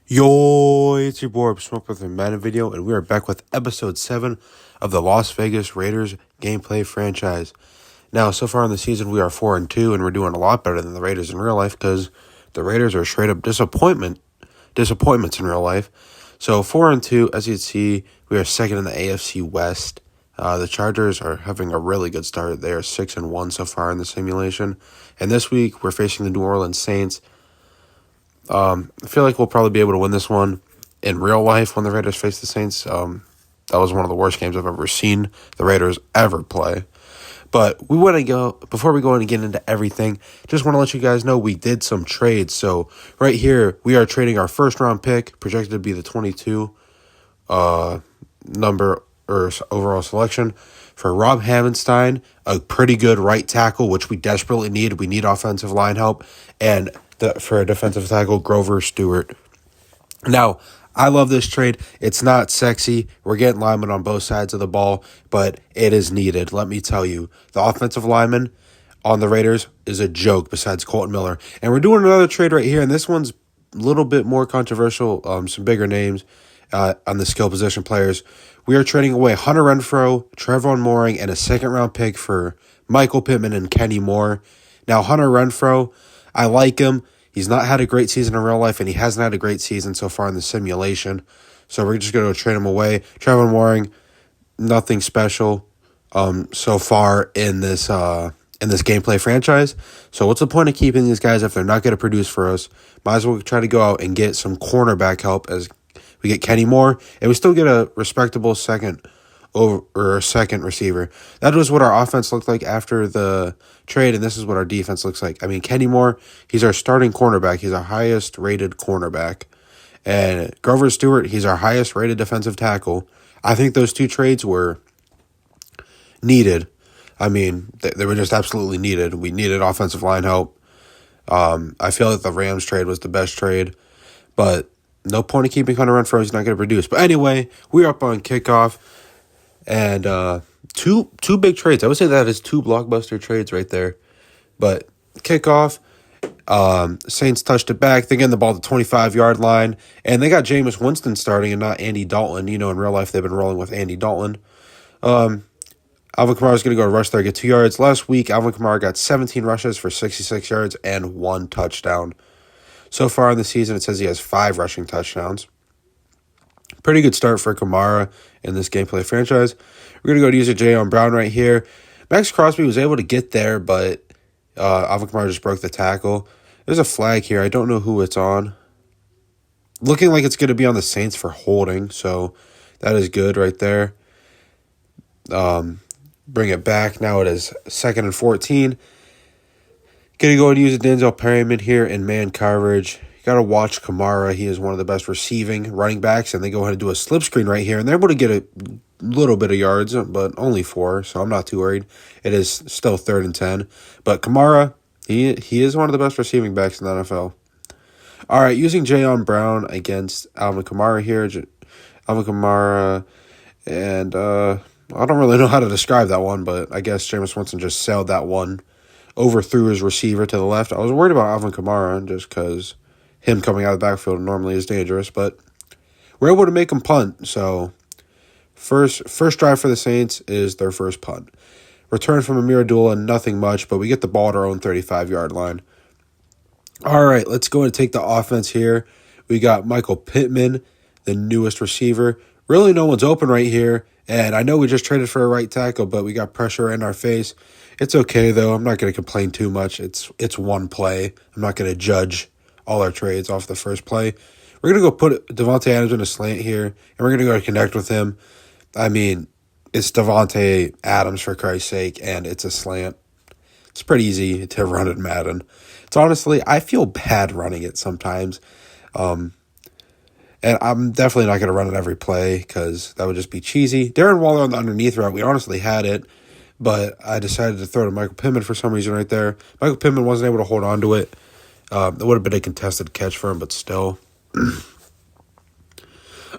Yo, it's your boy Smoke with a Madden video, and we are back with episode 7 of the Las Vegas Raiders gameplay franchise. Now, so far in the season, we are 4-2, and we're doing a lot better than the Raiders in real life because the Raiders are straight up disappointments in real life. So 4-2, as you can see, we are second in the AFC West. The Chargers are having a really good start. They are 6-1 so far in the simulation, and this week we're facing the New Orleans Saints. I feel like we'll probably be able to win this one in real life when the Raiders face the Saints. That was one of the worst games I've ever seen the Raiders ever play. But we want to go, before we go in and get into everything, just want to let you guys know we did some trades. So right here, we are trading our first round pick, projected to be the 22 number or overall selection, for Rob Havenstein, a pretty good right tackle, which we desperately need. We need offensive line help. And for a defensive tackle, Grover Stewart. Now, I love this trade. It's not sexy. We're getting linemen on both sides of the ball, but it is needed. Let me tell you, the offensive lineman on the Raiders is a joke besides Colton Miller. And we're doing another trade right here, and this one's a little bit more controversial, some bigger names on the skill position players. We are trading away Hunter Renfrow, Trevon Moehrig, and a second-round pick for Michael Pittman and Kenny Moore. Now, Hunter Renfrow, I like him. He's not had a great season in real life, and he hasn't had a great season so far in the simulation. So we're just going to trade him away. Trevor Moehrig, nothing special so far in this gameplay franchise. So what's the point of keeping these guys if they're not going to produce for us? Might as well try to go out and get some cornerback help as we get Kenny Moore, and we still get a respectable second receiver. That was what our offense looked like after the trade, and this is what our defense looks like. I mean, Kenny Moore, he's our starting cornerback. He's our highest rated cornerback. And Grover Stewart, he's our highest rated defensive tackle. I think those two trades were needed. I mean, they were just absolutely needed. We needed offensive line help. I feel like the Rams trade was the best trade, but no point in keeping Hunter Renfrow. He's not going to produce. But anyway, we're up on kickoff. And two big trades. I would say that is two blockbuster trades right there. But kickoff, Saints touched it back. They get the ball at the 25-yard line. And they got Jameis Winston starting and not Andy Dalton. You know, in real life, they've been rolling with Andy Dalton. Alvin Kamara's going to go to rush there, get 2 yards. Last week, Alvin Kamara got 17 rushes for 66 yards and 1 touchdown. So far in the season, it says he has 5 rushing touchdowns. Pretty good start for Kamara in this gameplay franchise. We're going to go to user J.on Brown right here. Max Crosby was able to get there, but Alvin Kamara just broke the tackle. There's a flag here. I don't know who it's on. Looking like it's going to be on the Saints for holding, so that is good right there. Bring it back. Now it is 2nd and 14. Going to go and use a Denzel Perryman here in man coverage. Got to watch Kamara. He is one of the best receiving running backs, and they go ahead and do a slip screen right here, and they're able to get a little bit of yards, but only 4, so I'm not too worried. It is still 3rd and 10, but Kamara, he is one of the best receiving backs in the NFL. All right, using J.on Brown against Alvin Kamara here. Alvin Kamara, and I don't really know how to describe that one, but I guess Jameis Winston just sailed that one, overthrew his receiver to the left. I was worried about Alvin Kamara just because him coming out of the backfield normally is dangerous, but we're able to make him punt. So first drive for the Saints is their first punt. Return from Amir Abdullah, nothing much, but we get the ball at our own 35-yard line. All right, let's go and take the offense here. We got Michael Pittman, the newest receiver. Really no one's open right here, and I know we just traded for a right tackle, but we got pressure in our face. It's okay, though. I'm not going to complain too much. It's one play. I'm not going to judge all our trades off the first play. We're going to go put Davante Adams in a slant here, and we're going to go connect with him. I mean, it's Davante Adams, for Christ's sake, and it's a slant. It's pretty easy to run in Madden. It's honestly, I feel bad running it sometimes. And I'm definitely not going to run it every play because that would just be cheesy. Darren Waller on the underneath route, we honestly had it, but I decided to throw to Michael Pittman for some reason right there. Michael Pittman wasn't able to hold on to it. It would have been a contested catch for him, but still.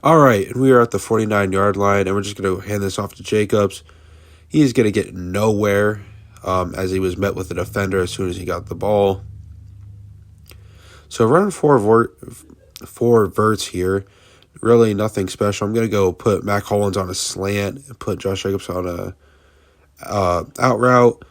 All right, and we are at the 49-yard line, and we're just going to hand this off to Jacobs. He's going to get nowhere as he was met with the defender as soon as he got the ball. So running 4 verts here. Really nothing special. I'm going to go put Mac Hollins on a slant and put Josh Jacobs on a out route.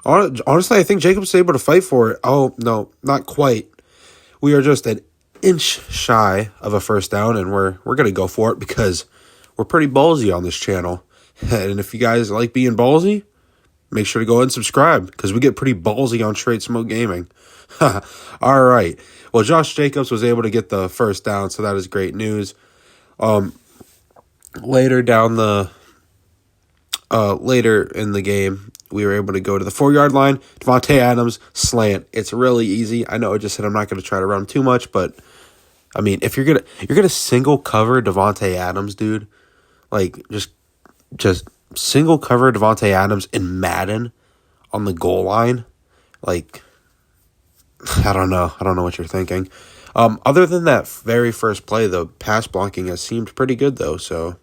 Honestly, I think Jacobs is able to fight for it. Oh, no, not quite. We are just an inch shy of a first down, and we're going to go for it because we're pretty ballsy on this channel. And if you guys like being ballsy, make sure to go ahead and subscribe because we get pretty ballsy on Straight Smoke Gaming. All right. Well, Josh Jacobs was able to get the first down, so that is great news. Later in the game, we were able to go to the 4-yard line. Davante Adams, slant. It's really easy. I know I just said I'm not going to try to run too much, but I mean, if you're gonna single cover Davante Adams, dude, like just single cover Davante Adams in Madden on the goal line, like I don't know what you're thinking. Other than that very first play, the pass blocking has seemed pretty good though, so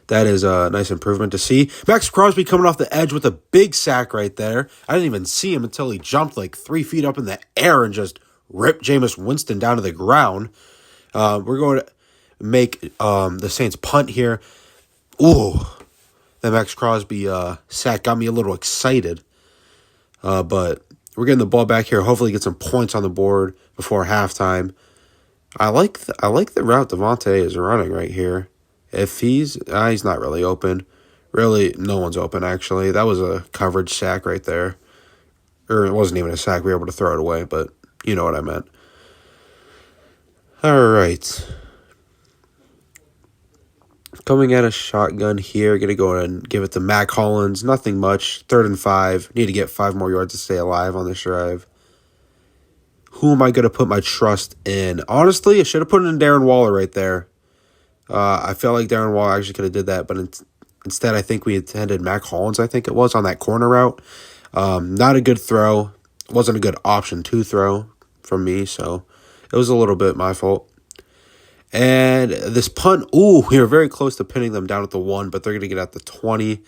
that is a nice improvement to see. Max Crosby coming off the edge with a big sack right there. I didn't even see him until he jumped like 3 feet up in the air and just ripped Jameis Winston down to the ground. We're going to make the Saints punt here. Ooh, that Max Crosby sack got me a little excited. But we're getting the ball back here. Hopefully get some points on the board before halftime. I like the route Davante is running right here. If he's not really open. Really, no one's open, actually. That was a coverage sack right there. Or it wasn't even a sack. We were able to throw it away, but you know what I meant. All right. Coming at a shotgun here. Going to go and give it to Mac Hollins. Nothing much. 3rd and 5. Need to get 5 more yards to stay alive on this drive. Who am I going to put my trust in? Honestly, I should have put it in Darren Waller right there. I felt like Darren Waller actually could have did that, but instead I think we intended Mac Hollins, I think it was, on that corner route. Not a good throw. Wasn't a good option to throw from me, so it was a little bit my fault. And this punt, we were very close to pinning them down at the 1, but they're going to get at the 20.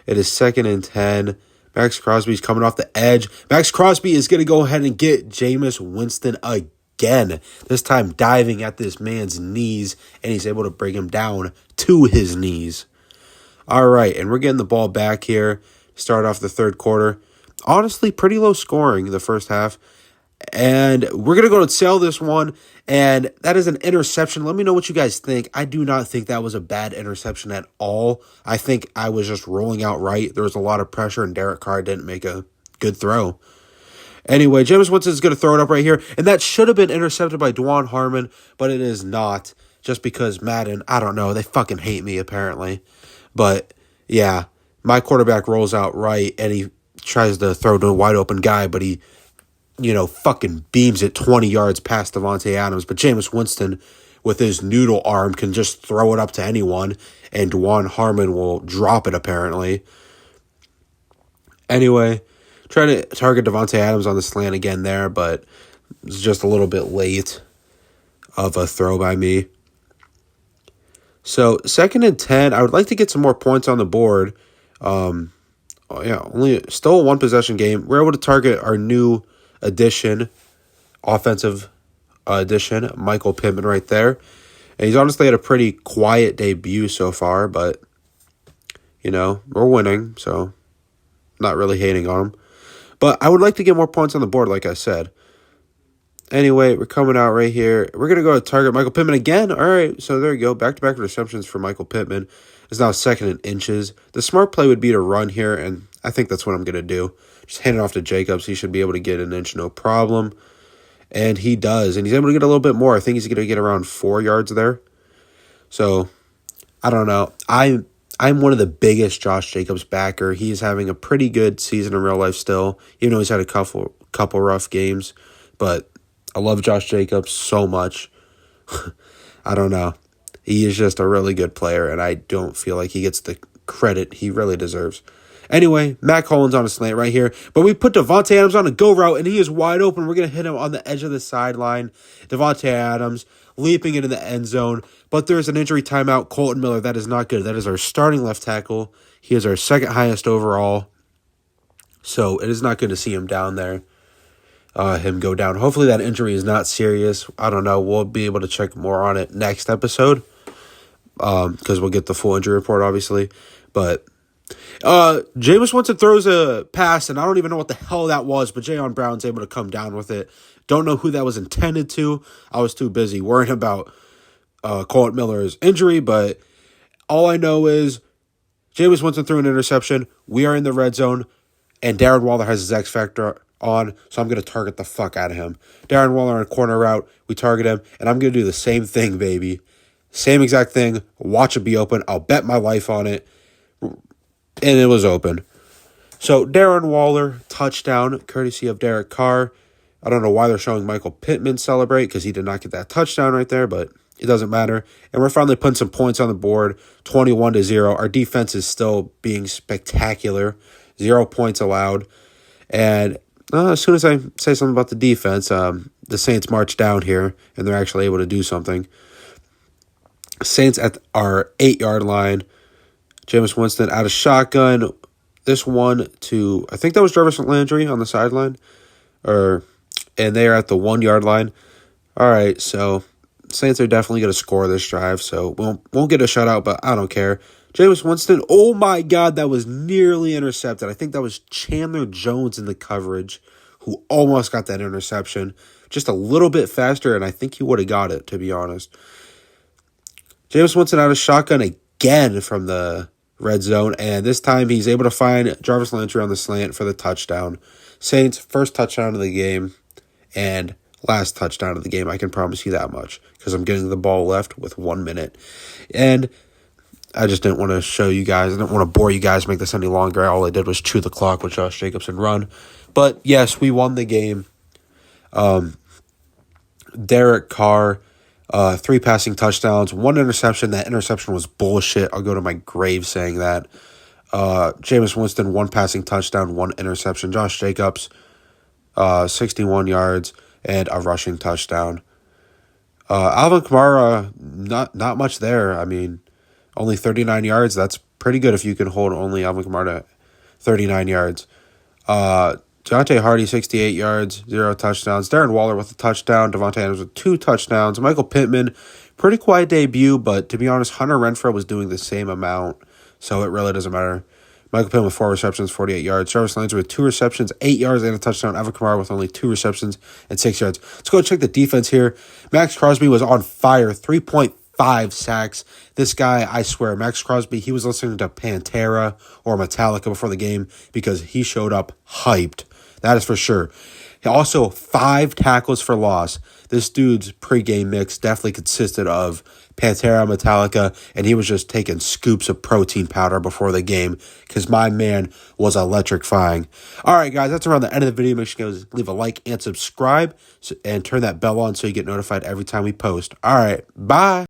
It is 2nd and 10. Max Crosby's coming off the edge. Max Crosby is going to go ahead and get Jameis Winston again. This time diving at this man's knees, and he's able to bring him down to his knees. All right, and we're getting the ball back here. Start off the 3rd quarter. Honestly, pretty low scoring the first half. And we're going to go and sell this one, and that is an interception. Let me know what you guys think. I do not think that was a bad interception at all. I think I was just rolling out right. There was a lot of pressure, and Derek Carr didn't make a good throw. Anyway, Jameis Winston is going to throw it up right here, and that should have been intercepted by Dwan Harmon, but it is not, just because Madden, I don't know, they fucking hate me apparently. But, yeah, my quarterback rolls out right, and he tries to throw to a wide open guy, but he fucking beams it 20 yards past Davante Adams. But Jameis Winston, with his noodle arm, can just throw it up to anyone, and Dwan Harmon will drop it, apparently. Anyway, trying to target Davante Adams on the slant again there, but it's just a little bit late of a throw by me. So, 2nd and 10, I would like to get some more points on the board. Only still a 1-possession game. We're able to target our new offensive addition, Michael Pittman right there. And he's honestly had a pretty quiet debut so far, but, we're winning, so not really hating on him. But I would like to get more points on the board, like I said. Anyway, we're coming out right here. We're going to go to target Michael Pittman again. All right, so there you go. Back-to-back receptions for Michael Pittman. It's now 2nd in inches. The smart play would be to run here, and I think that's what I'm going to do. Just hand it off to Jacobs. He should be able to get an inch, no problem. And he does. And he's able to get a little bit more. I think he's going to get around 4 yards there. So, I don't know. I'm one of the biggest Josh Jacobs backer. He's having a pretty good season in real life still, even though he's had a couple rough games. But I love Josh Jacobs so much. I don't know. He is just a really good player, and I don't feel like he gets the credit he really deserves. Anyway, Mac Hollins on a slant right here. But we put Davante Adams on a go route, and he is wide open. We're going to hit him on the edge of the sideline. Davante Adams leaping into the end zone. But there's an injury timeout. Colton Miller, that is not good. That is our starting left tackle. He is our 2nd highest overall. So it is not good to see him down there. him go down. Hopefully that injury is not serious. I don't know. We'll be able to check more on it next episode because we'll get the full injury report, obviously. But Jameis Winston throws a pass, and I don't even know what the hell that was, but Jayon Brown's able to come down with it. Don't know who that was intended to. I was too busy worrying about Colt Miller's injury, but all I know is Jameis Winston threw an interception. We are in the red zone, and Darren Waller has his X Factor on, so I'm going to target the fuck out of him. Darren Waller on a corner route, we target him, and I'm going to do the same thing, baby. Same exact thing. Watch it be open. I'll bet my life on it. And it was open. So Darren Waller, touchdown, courtesy of Derek Carr. I don't know why they're showing Michael Pittman celebrate because he did not get that touchdown right there, but it doesn't matter. And we're finally putting some points on the board, 21-0. Our defense is still being spectacular. 0 points allowed. And as soon as I say something about the defense, the Saints march down here, and they're actually able to do something. Saints at our 8-yard line. Jameis Winston out of shotgun. This one to, I think that was Jarvis Landry on the sideline. And they are at the 1-yard line. All right, so Saints are definitely going to score this drive, so won't get a shutout, but I don't care. Jameis Winston, oh my God, that was nearly intercepted. I think that was Chandler Jones in the coverage who almost got that interception. Just a little bit faster, and I think he would have got it, to be honest. Jameis Winston out of shotgun again from the red zone, and this time he's able to find Jarvis Landry on the slant for the touchdown. Saints, first touchdown of the game, and last touchdown of the game. I can promise you that much, because I'm getting the ball left with 1 minute. And I just didn't want to show you guys. I didn't want to bore you guys, make this any longer. All I did was chew the clock with Josh Jacobs and run. But, yes, we won the game. Derek Carr, 3 passing touchdowns, 1 interception. That interception was bullshit. I'll go to my grave saying that. Jameis Winston, 1 passing touchdown, 1 interception. Josh Jacobs, 61 yards and a rushing touchdown. Alvin Kamara, not much there. I mean, only 39 yards. That's pretty good if you can hold only Alvin Kamara to 39 yards. Deontay Hardy, 68 yards, 0 touchdowns. Darren Waller with a touchdown. Davante Adams with 2 touchdowns. Michael Pittman, pretty quiet debut, but to be honest, Hunter Renfrow was doing the same amount, so it really doesn't matter. Michael Pittman with 4 receptions, 48 yards. Jarvis Landry with 2 receptions, 8 yards and a touchdown. Alvin Kamara with only 2 receptions and 6 yards. Let's go check the defense here. Max Crosby was on fire, 3.5 sacks. This guy, I swear, Max Crosby, he was listening to Pantera or Metallica before the game because he showed up hyped. That is for sure. Also, 5 tackles for loss. This dude's pregame mix definitely consisted of Pantera, Metallica, and he was just taking scoops of protein powder before the game because my man was electrifying. All right, guys, that's around the end of the video. Make sure you guys leave a like and subscribe and turn that bell on so you get notified every time we post. All right, bye.